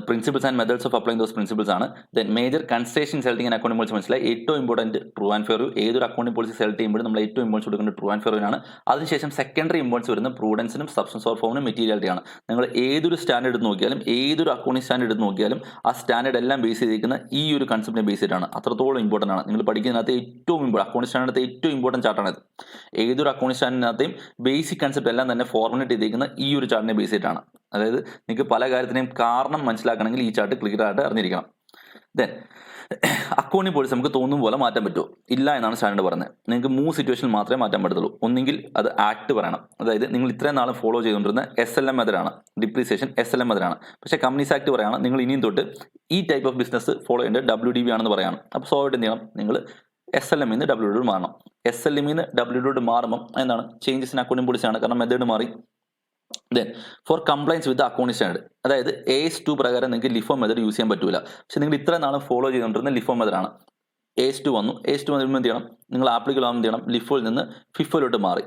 [SPEAKER 1] principles and methods of applying those principles ആണ്. Then major consideration selecting and accounting policy മനസ്സിലായി. ഏറ്റവും ഇമ്പോർട്ടൻറ്റ് ട്രൂ ആൻഡ് ഫെയർ. ഏതൊരു അക്കൗണ്ടിംഗ് പോളിസി സെലക്ട് ചെയ്യുമ്പോഴും നമ്മൾ ഏറ്റവും ഇമ്പോർട്ടൻസ് കൊടുക്കുന്നത് ട്രൂ ആൻഡ് ഫെയറിനാണ്. അതിനുശേഷം സെക്കൻഡറി ഇമ്പോർട്ടൻസ് വരുന്ന പ്രൂഡൻസിനും സബ്സ്റ്റൻസ് ഓവർ ഫോമിനും മെറ്റീരിയാലിറ്റിയാണ്. നിങ്ങൾ ഏതൊരു സ്റ്റാൻഡേർഡ് എടുത്ത് നോക്കിയാലും, ഏതൊരു അക്കൗണ്ടിംഗ് സ്റ്റാൻഡേർഡ് എടുത്ത് നോക്കിയാലും ആ സ്റ്റാൻഡേർഡ് എല്ലാം ബേസ് ചെയ്തിരിക്കുന്ന ഈ ഒരു കൺസെപ്റ്റിനെ ബേസ് ചെയ്തിട്ടാണ്. അത്രത്തോളം ഇമ്പോർട്ടൻ്റ് ആണ്. നിങ്ങൾ പഠിക്കുന്നതിനകത്ത് ഏറ്റവും അക്കൗണ്ടിംഗ് സ്റ്റാൻഡേർഡ് ഏറ്റവും ഇമ്പോർട്ടൻറ്റ് ചാർട്ടാണ് ഇത്. ഏതൊരു അക്കൗണ്ടിംഗ് സ്റ്റാൻഡേർഡിനകത്തെയും ബേസിക് കൺസെപ്റ്റ് എല്ലാം തന്നെ ഫോർമുലേറ്റ് ചെയ്തിരിക്കുന്ന ഈ ഒരു ചാർട്ടിനെ ബേസ് ചെയ്തിട്ടാണ്. അതായത് നിങ്ങൾക്ക് പല കാര്യത്തിനെയും കാരണം മനസ്സിലാക്കണമെങ്കിൽ ഈ ചാർട്ട് ക്ലിയർ ആയിട്ട് അറിഞ്ഞിരിക്കണം. ദെൻ അക്കൗണ്ടിംഗ് പോളിസി നമുക്ക് തോന്നും പോലെ മാറ്റാൻ പറ്റുമോ, ഇല്ല എന്നാണ് സ്റ്റാൻഡേർഡ് പറഞ്ഞത്. നിങ്ങൾക്ക് 3 സിറ്റുവേഷനിൽ മാത്രമേ മാറ്റാൻ പറ്റത്തുള്ളൂ. ഒന്നെങ്കിൽ അത് ആക്ട് പറയണം, അതായത് നിങ്ങൾ ഇത്രയും നാളും ഫോളോ ചെയ്തുകൊണ്ടിരുന്ന SLM മെത്തഡാണ്, ഡിപ്രീസിയേഷൻ SLM മെത്തഡാണ്. പക്ഷേ കമ്പനീസ് ആക്ട് പറയാണ് നിങ്ങൾ ഇനിയും തൊട്ട് ഈ ടൈപ്പ് ഓഫ് ബിസിനസ് ഫോളോ ചെയ്യേണ്ടത് WDB ആണെന്ന് പറയാണ്. അപ്പോൾ സ്വാഭാവികമായിട്ട് എന്ത് ചെയ്യണം, നിങ്ങൾ SLM നിന്ന് WDB മാറണം. SLM നിന്ന് WDB മാറുമ്പം എന്താണ്, ചേഞ്ചസ് ഇൻ അക്കൗണ്ടിംഗ് പോളിസിയാണ്, കാരണം മെത്തേഡ് മാറി. ദെൻ ഫോർ കംപ്ലൈൻസ് വിത്ത് അക്കൗണ്ടിംഗ് സ്റ്റാൻഡേർഡ്, അതായത് AS2 പ്രകാരം നിങ്ങൾക്ക് ലിഫോ മെത്തേഡ് യൂസ് ചെയ്യാൻ പറ്റില്ല. പക്ഷെ നിങ്ങൾ ഇത്ര നാളും ഫോളോ ചെയ്തുകൊണ്ടിരുന്ന ലിഫോ മെത്തേഡാണ്. AS2 വന്നു, AS2 വന്നിട്ട് എന്ത് ചെയ്യണം, നിങ്ങൾ ആപ്ലിക്കൽ ആകുമ്പോൾ എന്ത് ചെയ്യണം, ലിഫോയിൽ നിന്ന് ഫിഫോയിലോട്ട് മാറി.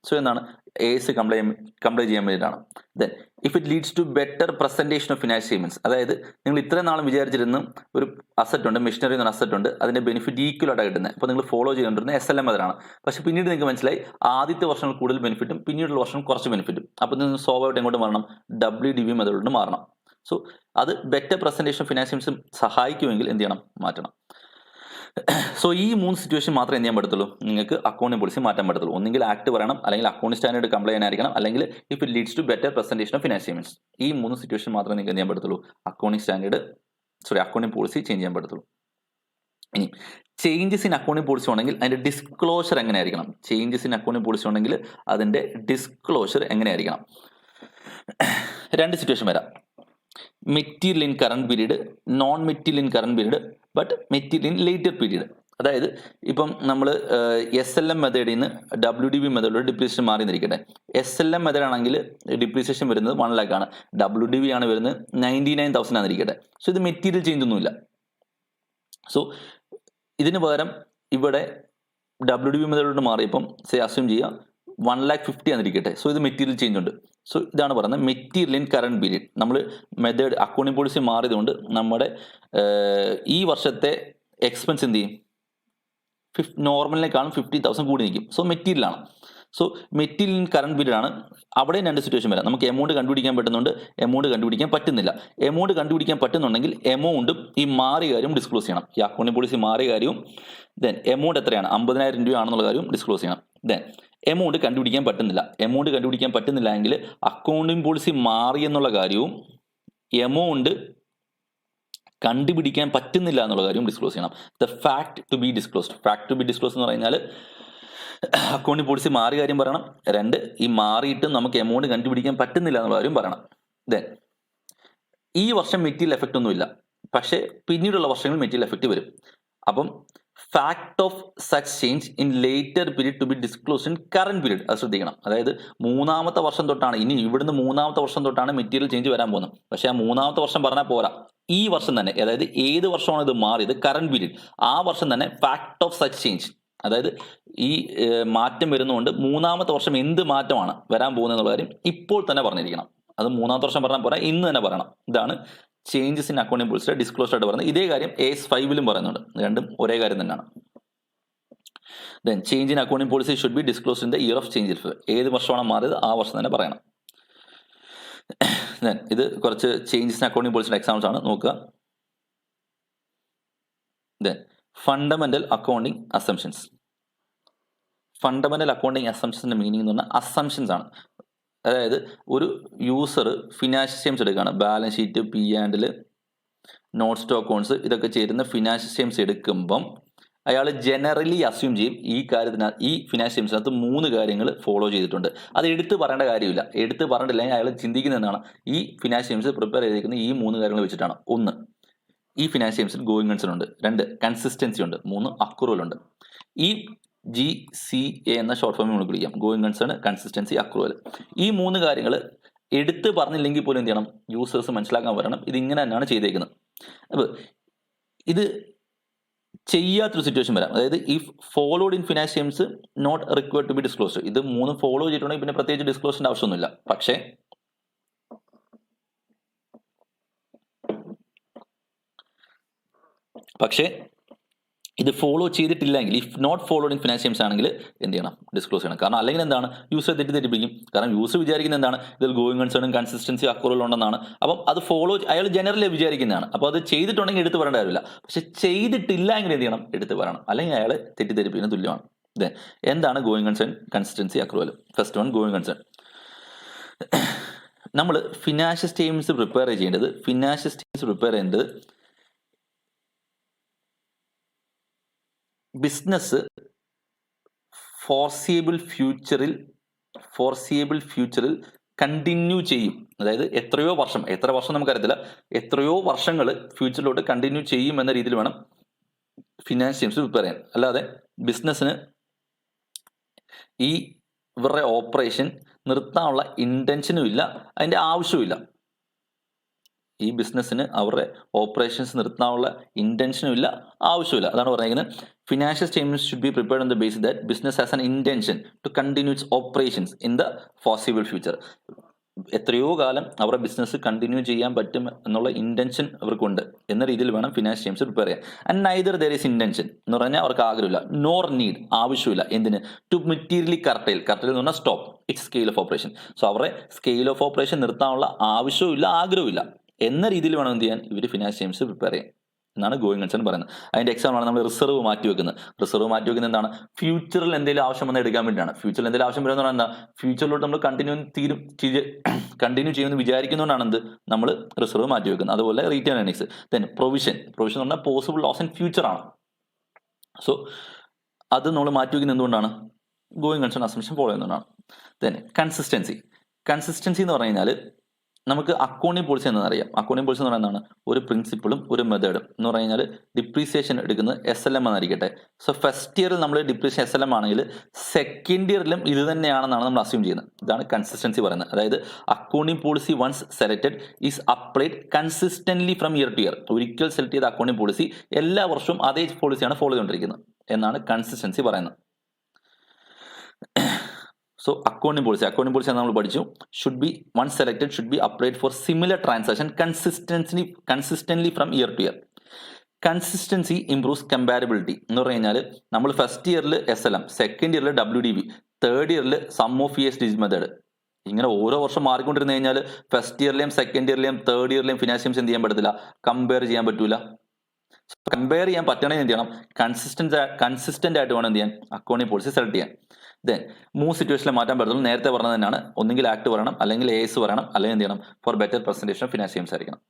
[SPEAKER 1] സോ എന്താണ്, AS കംപ്ലൈ ചെയ്യാൻ വേണ്ടിയിട്ടാണ്. Then if it leads to better presentation of financial statements, അതായത് നിങ്ങൾ ഇത്രയും നാളും വിചാരിച്ചിരുന്ന ഒരു അസറ്റ് ഉണ്ട്, മെഷീനറി എന്ന അസറ്റ് ഉണ്ട്, അതിന്റെ ബെനിഫിറ്റ് ഈക്വൽ ആയിട്ട് കിട്ടുന്നത്. അപ്പോൾ നിങ്ങൾ ഫോളോ ചെയ്തുകൊണ്ടിരുന്ന SLM മെത്തഡാണ്. പക്ഷേ പിന്നീട് നിങ്ങൾക്ക് മനസ്സിലായി ആദ്യത്തെ വർഷങ്ങൾ കൂടുതൽ ബെനിഫിറ്റും പിന്നീടുള്ള വർഷം കുറച്ച് ബെനിഫിറ്റും. അപ്പോൾ നിങ്ങൾ സ്വാഭാവികമായിട്ട് എങ്ങോട്ട് മാറണം, WDB മെത്തഡിലോട്ട് മാറണം. സോ അത് better presentation of financial statements സഹായിക്കുമെങ്കിൽ എന്ത് ചെയ്യണം, മാറ്റണം. സോ ഈ 3 സിറ്റുവേഷൻ മാത്രമേ എന്ത് ചെയ്യാൻ പറ്റത്തുള്ളൂ, നിങ്ങൾക്ക് അക്കൗണ്ടിംഗ് പോളിസി മാറ്റാൻ പറ്റത്തുള്ളൂ. ഒന്നെങ്കിൽ ആക്ട് പറയണം, അല്ലെങ്കിൽ അക്കൗണ്ടിംഗ് സ്റ്റാൻഡേർഡ് കംപ്ലൈന്റ് ആയിരിക്കണം, അല്ലെങ്കിൽ if it leads to better presentation of financial statements. ഈ 3 സിറ്റുവേഷൻ മാത്രമേ നിങ്ങൾക്ക് എന്ത് ചെയ്യാൻ പറ്റത്തുള്ളൂ, അക്കൗണ്ടിംഗ് പോളിസി ചേഞ്ച് ചെയ്യാൻ പറ്റത്തുള്ളൂ. ഇനി ചേഞ്ചസ് ഇൻ അക്കൗണ്ടിംഗ് പോളിസി ഉണ്ടെങ്കിൽ അതിന്റെ ഡിസ്ക്ലോഷർ എങ്ങനെയായിരിക്കണം, ചേഞ്ചസ് ഇൻ അക്കൗണ്ടിംഗ് പോളിസി ഉണ്ടെങ്കിൽ അതിന്റെ ഡിസ്ക്ലോഷർ എങ്ങനെയായിരിക്കണം. 2 സിറ്റുവേഷൻ വരാം. Material in current period, non material in current period, but material in later period. അതായത് ഇപ്പം നമ്മൾ SLM മെത്തേഡിൽ നിന്ന് WDB മെത്തേഡിലൂടെ ഡിപ്രീസിയേഷൻ മാറി നിന്നിരിക്കട്ടെ. SLM മെത്തേഡ് ആണെങ്കിൽ ഡിപ്രീസിയേഷൻ വരുന്നത് 1 lakh ആണ്, WDB ആണ് വരുന്നത് 99,000 ആണെന്നിരിക്കട്ടെ. സോ ഇത് മെറ്റീരിയൽ ചേഞ്ച് ഒന്നുമില്ല. സോ ഇതിന് പകരം ഇവിടെ WDB മെത്തേഡിലോട്ട് മാറിയപ്പം അസ്യൂം ചെയ്യുക 1,50,000 ആണെന്നിരിക്കട്ടെ. സോ ഇത് മെറ്റീരിയൽ ചേഞ്ച് ഉണ്ട്. സോ ഇതാണ് പറയുന്നത് മെറ്റീരിയൽ ഇൻ കറണ്ട് പീരീഡ്. നമ്മൾ മെത്തേഡ് അക്കൗണ്ടിംഗ് പോളിസി മാറിയതുകൊണ്ട് നമ്മുടെ ഈ വർഷത്തെ എക്സ്പെൻസ് എന്ത് ചെയ്യും, നോർമലിനേക്കാളും 50,000 കൂടി നിൽക്കും. സോ മെറ്റീരിയലാണ്. So material in current period ആണ്. അവിടെയും രണ്ട് സിറ്റുവേഷൻ വരാം. നമുക്ക് എമൗണ്ട് കണ്ടുപിടിക്കാൻ പറ്റുന്നുണ്ട്, എമൗണ്ട് കണ്ടുപിടിക്കാൻ പറ്റുന്നില്ല. എമൗണ്ട് കണ്ടുപിടിക്കാൻ പറ്റുന്നുണ്ടെങ്കിൽ എമൗണ്ടും ഈ മാറിയ കാര്യവും ഡിസ്ക്ലോസ് ചെയ്യണം. ഈ അക്കൗണ്ടിംഗ് പോളിസി മാറിയ കാര്യവും ദെൻ എമൗണ്ട് എത്രയാണ് 50,000 രൂപയാണെന്നുള്ള കാര്യവും ഡിസ്ക്ലോസ് ചെയ്യണം. ദെൻ എമൗണ്ട് കണ്ടുപിടിക്കാൻ പറ്റുന്നില്ല. എമൗണ്ട് കണ്ടുപിടിക്കാൻ പറ്റുന്നില്ല എങ്കിൽ അക്കൗണ്ടിംഗ് പോളിസി മാറിയെന്നുള്ള കാര്യവും എമൗണ്ട് കണ്ടുപിടിക്കാൻ പറ്റുന്നില്ല എന്നുള്ള കാര്യം ഡിസ്ക്ലോസ് ചെയ്യണം. The fact to be disclosed. Fact to be disclose എന്ന് പറഞ്ഞാൽ അക്കൗണ്ടിംഗ് പോളിസി മാറിയ കാര്യം പറയണം. രണ്ട്, ഈ മാറിയിട്ട് നമുക്ക് എമൗണ്ട് കണ്ടുപിടിക്കാൻ പറ്റുന്നില്ല എന്നുള്ള കാര്യം പറയണം. ദെൻ ഈ വർഷം മെറ്റീരിയൽ എഫക്റ്റ് ഒന്നുമില്ല, പക്ഷേ പിന്നീടുള്ള വർഷങ്ങളിൽ മെറ്റീരിയൽ എഫക്റ്റ് വരും. അപ്പം fact of such change in later period to be disclosed in current period. അത് ശ്രദ്ധിക്കണം. അതായത് മൂന്നാമത്തെ വർഷം തൊട്ടാണ്, ഇനി ഇവിടുന്ന് മൂന്നാമത്തെ വർഷം തൊട്ടാണ് മെറ്റീരിയൽ ചേഞ്ച് വരാൻ പോകുന്നത്. പക്ഷേ ആ മൂന്നാമത്തെ വർഷം പറഞ്ഞാൽ പോരാ, ഈ വർഷം തന്നെ, അതായത് ഏത് വർഷമാണ് ഇത് മാറിയത്, കറന്റ് പീരീഡ്, ആ വർഷം തന്നെ ഫാക്ട് ഓഫ് സച്ച് ചേഞ്ച്, അതായത് ഈ മാറ്റം വരുന്നതുകൊണ്ട് മൂന്നാമത്തെ വർഷം എന്ത് മാറ്റമാണ് വരാൻ പോകുന്നത് എന്നുള്ള കാര്യം ഇപ്പോൾ തന്നെ പറഞ്ഞിരിക്കണം. അത് മൂന്നാമത്തെ വർഷം പറഞ്ഞാൽ പോരാ, ഇന്ന് തന്നെ പറയണം. ഇതാണ് ചേഞ്ചസ് ഇൻ അക്കൗണ്ടിംഗ് പോളിസിയുടെ ഡിസ്ക്ലോസ്ഡ് ആയിട്ട് പറയുന്നത്. ഇതേ കാര്യം AS5 പറയുന്നുണ്ട്. രണ്ടും ഒരേ കാര്യം തന്നെയാണ്. Then change in accounting policy should be disclosed in the year of change. ഏത് വർഷമാണ് മാറിയത് ആ വർഷം തന്നെ പറയണം. ദെൻ ഇത് കുറച്ച് ചേഞ്ചസ് ഇൻ അക്കൗണ്ടിംഗ് പോളിസിയുടെ എക്സാമ്പിൾസ് ആണ്, നോക്കുക. Then fundamental accounting assumptions. Fundamental accounting അസംഷൻസിന്റെ മീനിങ് എന്ന് പറഞ്ഞാൽ അസംഷൻസ് ആണ്. അതായത് ഒരു യൂസർ ഫിനാൻഷ്യൽ സ്റ്റേറ്റ്മെന്റ്സ് എടുക്കുകയാണ്, balance sheet, P&L, note stock accounts, ഇതൊക്കെ ചേരുന്ന ഫിനാൻഷ്യൽ സ്റ്റേറ്റ്മെന്റ്സ് എടുക്കുമ്പം അയാൾ ജനറലി അസ്യൂം ചെയ്യും ഈ കാര്യത്തിനകത്ത്, ഈ ഫിനാൻഷ്യൽ സ്റ്റേറ്റ്മെന്റ്സിനകത്ത് 3 കാര്യങ്ങൾ ഫോളോ ചെയ്തിട്ടുണ്ട്. അത് എടുത്ത് പറയേണ്ട കാര്യമില്ല. എടുത്ത് പറഞ്ഞിട്ടില്ലെങ്കിൽ അയാൾ ചിന്തിക്കുന്ന എന്താണ്, ഈ ഫിനാൻഷ്യൽ സ്റ്റേറ്റ്മെന്റ്സ് പ്രിപ്പയർ ചെയ്തിരിക്കുന്ന ഈ 3 കാര്യങ്ങൾ വെച്ചിട്ടാണ്. 1, ഈ ഫിനാൻഷ്യൽ സ്റ്റേറ്റ്മെന്റ്സിൽ ഗോയിങ് കൺസേൺ ഉണ്ട്. 2, കൺസിസ്റ്റൻസി ഉണ്ട്. 3, അക്രൂവൽ ഉണ്ട്. ഈ GCA എന്ന ഷോർട്ട് ഫോമിൽ നമ്മൾ വിളിക്കാം. Going concern, consistency, accrual. ഈ 3 കാര്യങ്ങൾ എടുത്ത് പറഞ്ഞില്ലെങ്കിൽ പോലും എന്ത് ചെയ്യണം, യൂസേഴ്സ് മനസ്സിലാക്കാൻ പറയണം ഇത് ഇങ്ങനെ തന്നെയാണ് ചെയ്തേക്കുന്നത്. അപ്പോൾ ഇത് ചെയ്യാത്തൊരു സിറ്റുവേഷൻ വരാം. അതായത് if followed in financial statements not required to be disclosed. ഇത് 3 ഫോളോ ചെയ്തിട്ടുണ്ടെങ്കിൽ പിന്നെ പ്രത്യേകിച്ച് ഡിസ്ക്ലോസിന്റെ ആവശ്യമൊന്നുമില്ല. പക്ഷേ ഇത് ഫോളോ ചെയ്തിട്ടില്ലെങ്കിൽ, if not followed in financial statements ആണെങ്കിൽ എന്ത് ചെയ്യണം, ഡിസ്ക്ലോസ് ചെയ്യണം. കാരണം അല്ലെങ്കിൽ എന്താണ്, യൂസർ തെറ്റിദ്ധരിപ്പിക്കും. കാരണം യൂസർ വിചാരിക്കുന്നത് എന്താണ്, ഇതിൽ ഗോയിങ് കൺസേണും കൺസിസ്റ്റൻസി അക്രൂവൽ ഉണ്ടെന്നാണ്. അപ്പം അത് ഫോളോ അയാൾ ജനറലി വിചാരിക്കുന്നതാണ്. അപ്പോൾ അത് ചെയ്തിട്ടുണ്ടെങ്കിൽ എടുത്ത് പറയേണ്ട കാര്യമില്ല. പക്ഷെ ചെയ്തിട്ടില്ല എങ്കിൽ എന്ത് ചെയ്യണം, എടുത്ത് പറയണം. അല്ലെങ്കിൽ അയാൾ തെറ്റിദ്ധരിപ്പിക്കുന്ന തുല്യമാണ്. എന്താണ് going concern, consistency, accrual? First one, going concern. നമ്മൾ ഫിനാൻഷ്യൽ സ്റ്റേറ്റ്മെന്റ്സ് പ്രിപ്പയർ ചെയ്യേണ്ടത് ബിസിനസ് ഫോർസിയബിൾ ഫ്യൂച്ചറിൽ കണ്ടിന്യൂ ചെയ്യും. അതായത് എത്ര വർഷം നമുക്കറിയത്തില്ല, എത്രയോ വർഷങ്ങൾ ഫ്യൂച്ചറിലോട്ട് കണ്ടിന്യൂ ചെയ്യും എന്ന രീതിയിൽ വേണം ഫിനാൻഷ്യൽ സ്റ്റേറ്റ്മെന്റ്സ് പ്രിപ്പയർ ചെയ്യാൻ. അല്ലാതെ ബിസിനസ്സിന് ഇവരുടെ ഓപ്പറേഷൻ നിർത്താനുള്ള ഇന്റൻഷനും ഇല്ല, അതിൻ്റെ ആവശ്യവും ഇല്ല. ഈ ബിസിനസ്സിന് അവരുടെ ഓപ്പറേഷൻസ് നിർത്താനുള്ള ഇന്റൻഷനും ഇല്ല, ആവശ്യമില്ല. അതാണ് പറഞ്ഞിരിക്കുന്നത്. Financial statements should be prepared on the basis that business has an intention to continue its operations in the foreseeable future. എത്രയോ കാലം അവരുടെ ബിസിനസ് കണ്ടിന്യൂ ചെയ്യാൻ പറ്റും എന്നുള്ള ഇന്റൻഷൻ അവർക്കുണ്ട് എന്ന രീതിയിൽ വേണം ഫിനാൻഷ്യൽ സ്റ്റേറ്റ്മെന്റ്സ് പ്രിപ്പയർ ചെയ്യാൻ. And neither there is intention എന്ന് പറഞ്ഞാൽ അവർക്ക് ആഗ്രഹമില്ല, നോർ നീഡ്, ആവശ്യമില്ല. എന്തിന്? ടു മെറ്റീരിയലി കർട്ടൈൽ എന്ന് പറഞ്ഞാൽ stop it's scale of operation. So അവരുടെ സ്കെയിൽ ഓഫ് ഓപ്പറേഷൻ നിർത്താനുള്ള ആവശ്യവും ഇല്ല, ആഗ്രഹമില്ല എന്ന രീതിയിൽ വേണം എന്ത് ചെയ്യാൻ ഇവർ ഫിനാൻഷ്യൽ സ്റ്റേറ്റ്മെന്റ്സ് പ്രിപ്പയർ ചെയ്യാൻ എന്നാണ് ഗോയിങ് കൺസേൺ പറയുന്നത്. അതിന്റെ എക്സാമ്പിൾ ആണ് നമ്മൾ റിസർവ് മാറ്റി വെക്കുന്നത്. എന്താണ്? ഫ്യൂച്ചറിൽ എന്തെങ്കിലും ആവശ്യം വന്ന് എടുക്കാൻ വേണ്ടിയാണ്. ഫ്യൂച്ചറിൽ എന്തെങ്കിലും ആവശ്യം വരുന്ന എന്താ, ഫ്യൂച്ചറിലോട്ട് നമ്മൾ കണ്ടിന്യൂ ചെയ്യുമെന്ന് വിചാരിക്കുന്നതുകൊണ്ടാണ് എന്ത് നമ്മൾ റിസർവ് മാറ്റി വെക്കുന്നത്. അതുപോലെ റിട്ടേൺ ഏർണിങ്സ്. ദെൻ പ്രൊവിഷൻ എന്ന് പറഞ്ഞാൽ പോസിബിൾ ലോസ് ഇൻ ഫ്യൂച്ചർ ആണ്. സോ അത് നമ്മൾ മാറ്റി വെക്കുന്നത് എന്തുകൊണ്ടാണ്? ഗോയിങ് കൺസേൺ അസംപ്ഷൻ ഫോളോ ചെയ്യുന്നതുകൊണ്ടാണ്. ദെൻ കൺസിസ്റ്റൻസി എന്ന് പറഞ്ഞു കഴിഞ്ഞാൽ നമുക്ക് അക്കൗണ്ടിംഗ് പോളിസി എന്നറിയാം. അക്കൗണ്ടിംഗ് പോളിസി എന്ന് പറയുന്നതാണ് ഒരു പ്രിൻസിപ്പിളും ഒരു മെത്തേഡും. എന്ന് പറഞ്ഞു കഴിഞ്ഞാൽ ഡിപ്രീസിയേഷൻ എടുക്കുന്നത് SLM എന്നായിരിക്കട്ടെ. സോ ഫസ്റ്റ് ഇയറിൽ നമ്മൾ ഡിപ്രീസിയേഷൻ SLM ആണെങ്കിൽ സെക്കൻഡ് ഇയറിലും ഇത് തന്നെയാണെന്നാണ് നമ്മൾ അസ്യൂം ചെയ്യുന്നത്. ഇതാണ് കൺസിസ്റ്റൻസി പറയുന്നത്. അതായത് accounting policy once selected is applied consistently from year to year. ഒരിക്കൽ സെലക്ട് ചെയ്ത അക്കൗണ്ടിംഗ് പോളിസി എല്ലാ വർഷവും അതേ പോളിസിയാണ് ഫോളോ ചെയ്തുകൊണ്ടിരിക്കുന്നത് എന്നാണ് കൺസിസ്റ്റൻസി പറയുന്നത്. സോ അക്കൗണ്ടിംഗ് പോളിസി നമ്മൾ പഠിച്ചു. once selected should be applied for similar transaction consistently from year to year. Consistency improves comparability എന്ന് പറഞ്ഞു കഴിഞ്ഞാൽ നമ്മൾ ഫസ്റ്റ് ഇയറിൽ SLM, സെക്കൻഡ് ഇയറിൽ WDB, തേർഡ് ഇയറിൽ sum of years digit method. ഇങ്ങനെ ഓരോ വർഷം മാറിക്കൊണ്ടിരുന്നു കഴിഞ്ഞാൽ ഫസ്റ്റ് ഇയറിലെയും സെക്കൻഡ് ഇയറിലെയും തേർഡ് ഇയറിലെയും ഫിനാൻഷ്യംസ് എന്ത് ചെയ്യാൻ പറ്റത്തില്ല, കമ്പയർ ചെയ്യാൻ പറ്റൂല. കമ്പയർ ചെയ്യാൻ പറ്റണമെങ്കിൽ എന്ത് ചെയ്യണം, കൺസിസ്റ്റന്റ് ആയിട്ട് വേണം എന്ത് ചെയ്യാൻ, അക്കൗണ്ടിങ് പോളിസി സെലക്ട് ചെയ്യാൻ. ദെൻ 3 സിറ്റുവേഷനിൽ മാറ്റാൻ പറ്റത്തുള്ളൂ. നേരത്തെ പറഞ്ഞത് തന്നെയാണ്, ഒന്നുകിൽ ആക്ട് പറയണം, അല്ലെങ്കിൽ AS പറയണം, അല്ലെങ്കിൽ എന്ത് ചെയ്യണം, ഫോർ ബെറ്റർ പ്രസന്റേഷൻ ഓഫ് ഫിനാൻഷ്യംസ് ആയിരിക്കണം.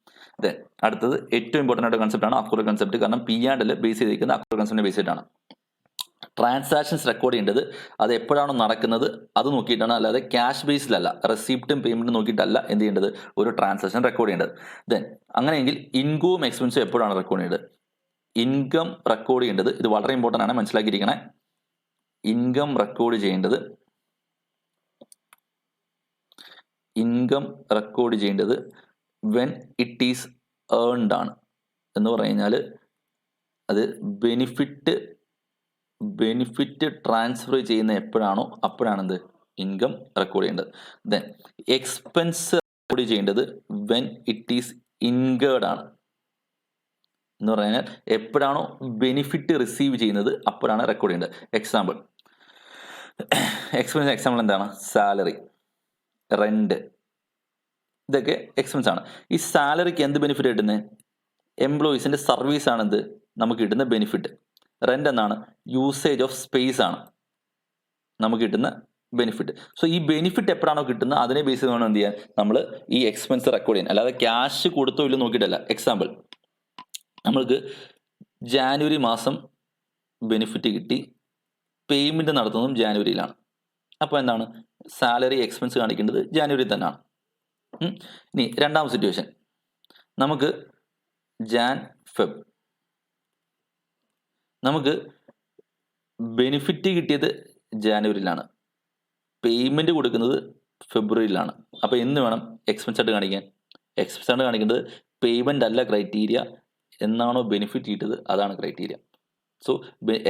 [SPEAKER 1] ദെൻ അടുത്തത് ഏറ്റവും ഇമ്പോർട്ടൻ്റ് ആയിട്ട് കൺസെപ്റ്റ് ആണ് അക്രൂവൽ കൺസെപ്റ്റ്. കാരണം P&L ബേസ് ചെയ്തിരിക്കുന്നത് അക്രൂവൽ കൺസെപ്റ്റിനെ ബേസ് ചെയ്തിട്ടാണ്. ട്രാൻസാക്ഷൻസ് റെക്കോർഡ് ചെയ്യേണ്ടത് അത് എപ്പോഴാണോ നടക്കുന്നത് അത് നോക്കിയിട്ടാണ്, അല്ലാതെ ക്യാഷ് ബേസിലല്ല, റെസിപ്റ്റും പേയ്മെന്റും നോക്കിയിട്ടല്ല എന്ത് ചെയ്യേണ്ടത്, ഒരു ട്രാൻസാക്ഷൻ റെക്കോർഡ് ചെയ്യേണ്ടത്. ദെൻ അങ്ങനെയെങ്കിൽ ഇൻകവും എക്സ്പെൻസും എപ്പോഴാണ് റെക്കോർഡ് ചെയ്യേണ്ടത്, ഇൻകം റെക്കോർഡ് ചെയ്യേണ്ടത്, ഇത് വളരെ ഇമ്പോർട്ടൻ്റ് ആണ്, മനസ്സിലാക്കിയിരിക്കണേ. ഇൻകം റെക്കോർഡ് ചെയ്യേണ്ടത് വെൻ ഇറ്റ് ഈസ് ഏൺഡ് ആണ്. എന്ന് പറഞ്ഞു കഴിഞ്ഞാൽ അത് ബെനിഫിറ്റ് ട്രാൻസ്ഫർ ചെയ്യുന്ന എപ്പോഴാണോ അപ്പോഴാണ് എന്ത്, ഇൻകം റെക്കോർഡ് ചെയ്യേണ്ടത്. ദെൻ എക്സ്പെൻസ് റെക്കോർഡ് ചെയ്യേണ്ടത് വെൻ ഇറ്റ് ഈസ് ഇൻകേർഡ് ആണ്. എന്ന് പറഞ്ഞാൽ എപ്പോഴാണോ ബെനിഫിറ്റ് റിസീവ് ചെയ്യുന്നത് അപ്പോഴാണ് റെക്കോർഡ് ചെയ്യേണ്ടത്. എക്സാമ്പിൾ എന്താണ്, സാലറി, റെന്റ്, ഇതൊക്കെ എക്സ്പെൻസ് ആണ്. ഈ സാലറിക്ക് എന്ത് ബെനിഫിറ്റ് കിട്ടുന്നത്, എംപ്ലോയീസിന്റെ സർവീസ് ആണ് എന്ത് നമുക്ക് കിട്ടുന്ന ബെനിഫിറ്റ്. റെന്റ് എന്നാണ്, യൂസേജ് ഓഫ് സ്പേസ് ആണ് നമുക്ക് കിട്ടുന്ന ബെനിഫിറ്റ്. സോ ഈ ബെനിഫിറ്റ് എപ്പോഴാണോ കിട്ടുന്നത് അതിനെ ബേസ് ചെയ്ത് വേണം എന്ത് ചെയ്യാൻ, നമ്മൾ ഈ എക്സ്പെൻസ് റെക്കോർഡ് ചെയ്യാൻ, അല്ലാതെ ക്യാഷ് കൊടുത്തോ ഇല്ലോ നോക്കിയിട്ടല്ല. എക്സാമ്പിൾ, നമ്മൾക്ക് ജാനുവരി മാസം ബെനിഫിറ്റ് കിട്ടി, പേയ്മെന്റ് നടത്തുന്നതും ജാനുവരിയിലാണ്. അപ്പോൾ എന്താണ്, സാലറി എക്സ്പെൻസ് കാണിക്കേണ്ടത് ജാനുവരി തന്നെയാണ്. ഇനി രണ്ടാമത്തെ സിറ്റുവേഷൻ, നമുക്ക് ഫെബ് നമുക്ക് ബെനിഫിറ്റ് കിട്ടിയത് ജാനുവരിയിലാണ്, പേയ്മെന്റ് കൊടുക്കുന്നത് ഫെബ്രുവരിയിലാണ്. അപ്പോൾ എന്ന് വേണം എക്സ്പെൻസ് ആയിട്ട് കാണിക്കാൻ, എക്സ്പെൻസ് ആയിട്ട് കാണിക്കുന്നത് പേയ്മെന്റ് അല്ല ക്രൈറ്റീരിയ, എന്നാണോ ബെനിഫിറ്റ് കിട്ടിയത് അതാണ് ക്രൈറ്റീരിയ. സോ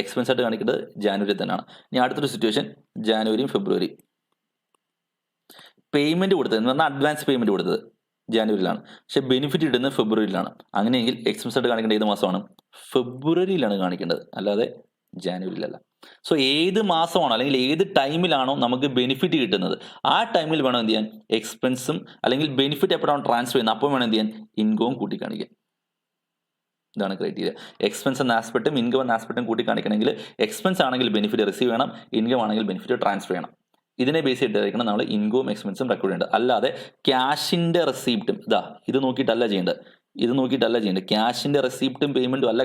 [SPEAKER 1] എക്സ്പെൻസ് ആയിട്ട് കാണിക്കേണ്ടത് ജാനുവരി തന്നെയാണ്. ഇനി അടുത്തൊരു സിറ്റുവേഷൻ, ജാനുവരിയും ഫെബ്രുവരി പേയ്മെന്റ് കൊടുത്തത് എന്ന് പറഞ്ഞാൽ അഡ്വാൻസ് പേയ്മെന്റ് കൊടുത്തത് ജാനുവരിയിലാണ്, പക്ഷെ ബെനിഫിറ്റ് കിട്ടുന്നത് ഫെബ്രുവരിയിലാണ്. അങ്ങനെയെങ്കിൽ എക്സ്പെൻസ് ആയിട്ട് കാണിക്കേണ്ട ഏത് മാസമാണ്, ഫെബ്രുവരിയിലാണ് കാണിക്കേണ്ടത്, അല്ലാതെ ജാനുവരിയിലല്ല. സോ ഏത് മാസമാണോ അല്ലെങ്കിൽ ഏത് ടൈമിലാണോ നമുക്ക് ബെനിഫിറ്റ് കിട്ടുന്നത് ആ ടൈമിൽ വേണം എന്ത് ചെയ്യാൻ, എക്സ്പെൻസും അല്ലെങ്കിൽ ബെനിഫിറ്റ് എപ്പോഴാണ് ട്രാൻസ്ഫർ ചെയ്യുന്നത് അപ്പോൾ വേണം എന്ത് ചെയ്യാൻ, ഇൻകവും കൂട്ടി കാണിക്കാൻ. ഇതാണ് ക്രൈറ്റീരിയ. എക്സ്പെൻസ് എന്ന ആസ്പെക്റ്റും ഇൻകം എന്ന ആസ്പെക്റ്റും കൂട്ടി കാണിക്കണമെങ്കിൽ എക്സ്പെൻസ് ആണെങ്കിൽ ബെനിഫിറ്റ് റിസീവ് ചെയ്യണം, ഇൻകം ആണെങ്കിൽ ബെനിഫിറ്റ് ട്രാൻസ്ഫർ ചെയ്യണം. ഇതിനെ ബേസ് ചെയ്തിട്ടായിരിക്കണം നമ്മൾ ഇൻകവും എക്സ്പെൻസും റെക്കോർഡ് ചെയ്യേണ്ടത്. അല്ലാതെ ക്യാഷിന്റെ റെസിപ്റ്റും ഇത് നോക്കിയിട്ടല്ല ചെയ്യേണ്ടത്. ക്യാഷിന്റെ റെസിപ്റ്റും പേയ്മെന്റും അല്ല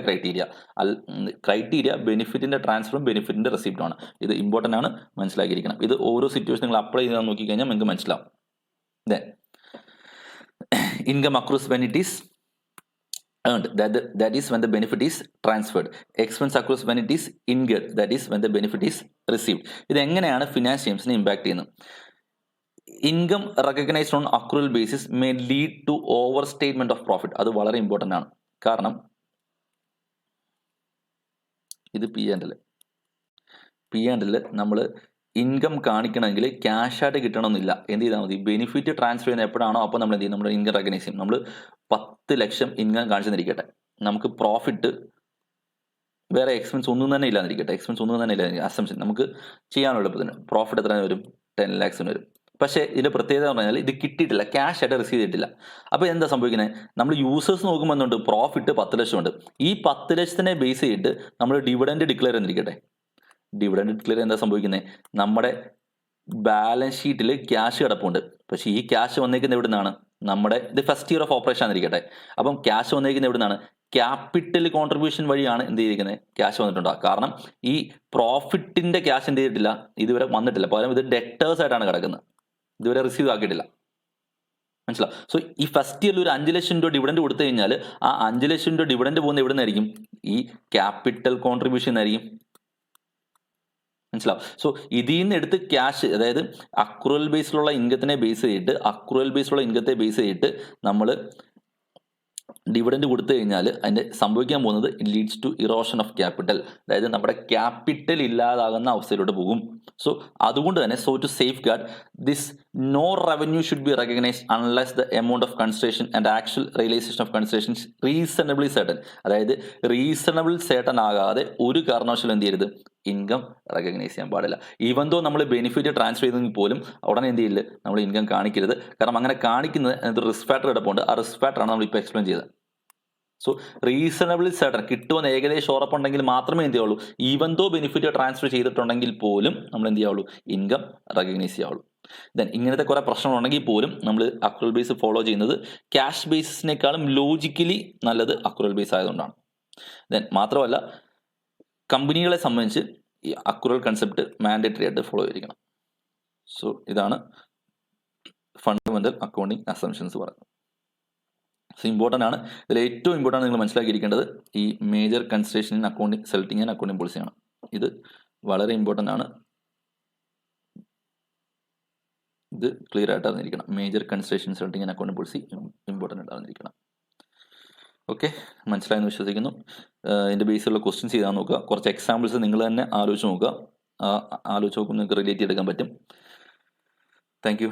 [SPEAKER 1] ക്രൈറ്റീരിയ ബെനിഫിറ്റിന്റെ ട്രാൻസ്ഫറും ബെനിഫിറ്റിന്റെ റെസിപ്റ്റും ആണ്. ഇത് ഇമ്പോർട്ടൻ്റ് ആണ്, മനസ്സിലാക്കിയിരിക്കണം. ഇത് ഓരോ സിറ്റുവേഷൻ നിങ്ങൾ അപ്ലൈ ചെയ്താൽ നോക്കിക്കഴിഞ്ഞാൽ നിങ്ങൾക്ക് മനസ്സിലാവും. Income accrues when it is earned, that is when the benefit is transferred. Expense accrues when it is incurred, that is when the benefit is received. ഇത് എങ്ങനെയാണ് ഫിനാൻഷ്യംസിനെ ഇമ്പാക്ട് ചെയ്യുന്നത്? Income recognised on accrual basis may lead to over statement of profit. അത് വളരെ important ആണ്. കാരണം ഇത് P&L നമ്മൾ ഇൻകം കാണിക്കണമെങ്കിൽ ക്യാഷ് ആയിട്ട് കിട്ടണമെന്നില്ല. എന്ത് ചെയ്താൽ മതി, ബെനിഫിറ്റ് ട്രാൻസ്ഫർ ചെയ്യുന്ന എപ്പോഴാണോ അപ്പോൾ നമ്മൾ എന്ത് ചെയ്യും, നമ്മുടെ ഇൻകം റെക്കഗ്നൈസ് ചെയ്യും. നമ്മൾ 10 ലക്ഷം ഇൻകം കാണിച്ചെന്നിരിക്കട്ടെ, നമുക്ക് പ്രോഫിറ്റ് വേറെ എക്സ്പെൻസ് ഒന്നും തന്നെ ഇല്ലാന്നിരിക്കട്ടെ, അസംഷൻ നമുക്ക് ചെയ്യാനുള്ള എളുപ്പത്തിന് പ്രോഫിറ്റ് എത്ര വരും, 10 lakhs വരും. പക്ഷേ ഇതിന്റെ പ്രത്യേകത എന്ന് പറഞ്ഞാൽ ഇത് കിട്ടിയിട്ടില്ല, ക്യാഷ് ആയിട്ട് റിസീവ് ചെയ്തിട്ടില്ല. അപ്പോൾ എന്താ സംഭവിക്കുന്നത്, നമ്മൾ യൂസേഴ്സ് നോക്കുമ്പോൾ എന്തുണ്ട്, പ്രോഫിറ്റ് 10 ലക്ഷം ഉണ്ട്. ഈ 10 ലക്ഷത്തിനെ ബേസ് ചെയ്തിട്ട് നമ്മൾ ഡിവിഡൻഡ് ഡിക്ലെയർ ചെയ്തിരിക്കട്ടെ. ഡിവിഡൻഡ് ഡിക്ലെയർ എന്താ സംഭവിക്കുന്നത്, നമ്മുടെ ബാലൻസ് ഷീറ്റിൽ ക്യാഷ് കിടപ്പുണ്ട്, പക്ഷേ ഈ ക്യാഷ് വന്നേക്കുന്നത് എവിടെ നിന്നാണ്, നമ്മുടെ ഇത് ഫസ്റ്റ് ഇയർ ഓഫ് ഓപ്പറേഷൻ ആയിരിക്കട്ടെ. അപ്പം ക്യാഷ് വന്നേക്കുന്നത് എവിടെ നിന്നാണ്, ക്യാപിറ്റൽ കോൺട്രിബ്യൂഷൻ വഴിയാണ് എന്ത് ചെയ്തിരിക്കുന്നത്, ക്യാഷ് വന്നിട്ടുണ്ടാകുക. കാരണം ഈ പ്രോഫിറ്റിന്റെ ക്യാഷ് എന്ത് ചെയ്തിട്ടില്ല, ഇതുവരെ വന്നിട്ടില്ല, പകരം ഇത് ഡെറ്റേഴ്സ് ആയിട്ടാണ് കിടക്കുന്നത്, ഇതുവരെ റിസീവ് ആക്കിയിട്ടില്ല. മനസ്സിലാവും. സോ ഈ ഫസ്റ്റ് ഇയറിൽ ഒരു 5 ലക്ഷം രൂപ ഡിവിഡൻഡ് കൊടുത്തു കഴിഞ്ഞാൽ ആ 5 ലക്ഷം രൂപ ഡിവിഡൻഡ് പോകുന്നത് എവിടെ നിന്നായിരിക്കും, ഈ ക്യാപിറ്റൽ കോൺട്രിബ്യൂഷൻ ആയിരിക്കും. മനസ്സിലാവും. സോ ഇതിൽ നിന്ന് എടുത്ത് ക്യാഷ്, അതായത് അക്രൂവൽ ബേസിലുള്ള ഇൻകത്തെ ബേസ് ചെയ്തിട്ട് നമ്മൾ ഡിവിഡൻഡ് കൊടുത്തു കഴിഞ്ഞാൽ അതിൻ്റെ സംഭവിക്കാൻ പോകുന്നത് it leads to erosion of capital, അതായത് നമ്മുടെ ക്യാപിറ്റൽ ഇല്ലാതാകുന്ന അവസ്ഥയിലോട്ട് പോകും. സോ അതുകൊണ്ട് തന്നെ to safeguard this, no revenue should be recognised unless the amount of consideration and actual realisation of consideration reasonably certain. അതായത് റീസണബിൾ സർട്ടൻ ആകാതെ ഒരു കാരണവശാലും എന്ത് ചെയ്യരുത്, ഇൻകം റെക്കഗ്നൈസ് ചെയ്യാൻ പാടില്ല. ഈവൻ ദോ നമ്മൾ ബെനിഫിറ്റ് ട്രാൻസ്ഫർ ചെയ്തെങ്കിൽ പോലും ഉടനെ എന്ത് ചെയ്യില്ല, നമ്മൾ ഇൻകം കാണിക്കരുത്. കാരണം അങ്ങനെ കാണിക്കുന്നത് അതിനകത്ത് റിസ്ക് ഫാക്ടർ കിടപ്പുണ്ട്. ആ റിസ്ക് ഫാക്ടറാണ് നമ്മൾ ഇപ്പോൾ എക്സ്പ്ലെയിൻ ചെയ്തത്. സോ റീസണബിൾ സർട്ടൻ കിട്ടുമെന്ന് ഏകദേശം ഉറപ്പുണ്ടെങ്കിൽ മാത്രമേ എന്ത് ചെയ്യുള്ളൂ, ഈവൻ ദോ ബെനിഫിറ്റ് ട്രാൻസ്ഫർ ചെയ്തിട്ടുണ്ടെങ്കിൽ പോലും നമ്മൾ എന്ത് ചെയ്യാവുള്ളൂ, ഇൻകം റെക്കഗ്നൈസ് ചെയ്യാവുള്ളൂ. ദെൻ ഇങ്ങനത്തെ കുറെ പ്രശ്നങ്ങളുണ്ടെങ്കിൽ പോലും നമ്മൾ അക്രൽ ബേസ് ഫോളോ ചെയ്യുന്നത് ക്യാഷ് ബേസിനേക്കാളും ലോജിക്കലി നല്ലത് അക്രൽ ബേസ് ആയതുകൊണ്ടാണ്. ദെൻ മാത്രമല്ല കമ്പനികളെ സംബന്ധിച്ച് ഈ അക്രൽ കൺസെപ്റ്റ് മാൻഡേറ്ററി ആയിട്ട് ഫോളോ ചെയ്തിരിക്കണം. സോ ഇതാണ് ഫണ്ടമെന്റൽ അക്കൗണ്ടിങ് അസംഷൻസ് പറയുന്നത്. സോ ഇമ്പോർട്ടൻ്റ് ആണ്. ഇതിൽ ഏറ്റവും ഇമ്പോർട്ടൻ്റ് നിങ്ങൾ മനസ്സിലാക്കിയിരിക്കേണ്ടത് ഈ major consideration in accounting selecting and accounting പോളിസിയാണ്. ഇത് വളരെ ഇമ്പോർട്ടൻ്റ് ആണ്. ഇത് ക്ലിയർ ആയിട്ട് അറിഞ്ഞിരിക്കണം. Major consideration selecting and accounting policy important ആയിട്ട് അറിഞ്ഞിരിക്കണം. ഓക്കെ, മനസ്സിലായെന്ന് വിശ്വസിക്കുന്നു. ഇതിൻ്റെ ബേസിലുള്ള ക്വസ്റ്റ്യൻസ് ചെയ്താൽ നോക്കുക. കുറച്ച് എക്സാമ്പിൾസ് നിങ്ങൾ തന്നെ ആലോചിച്ച് നോക്കുക. ആലോചിച്ച് നോക്കുമ്പോൾ നിങ്ങൾക്ക് റിലേറ്റ് ചെയ്തെടുക്കാൻ പറ്റും. Thank you.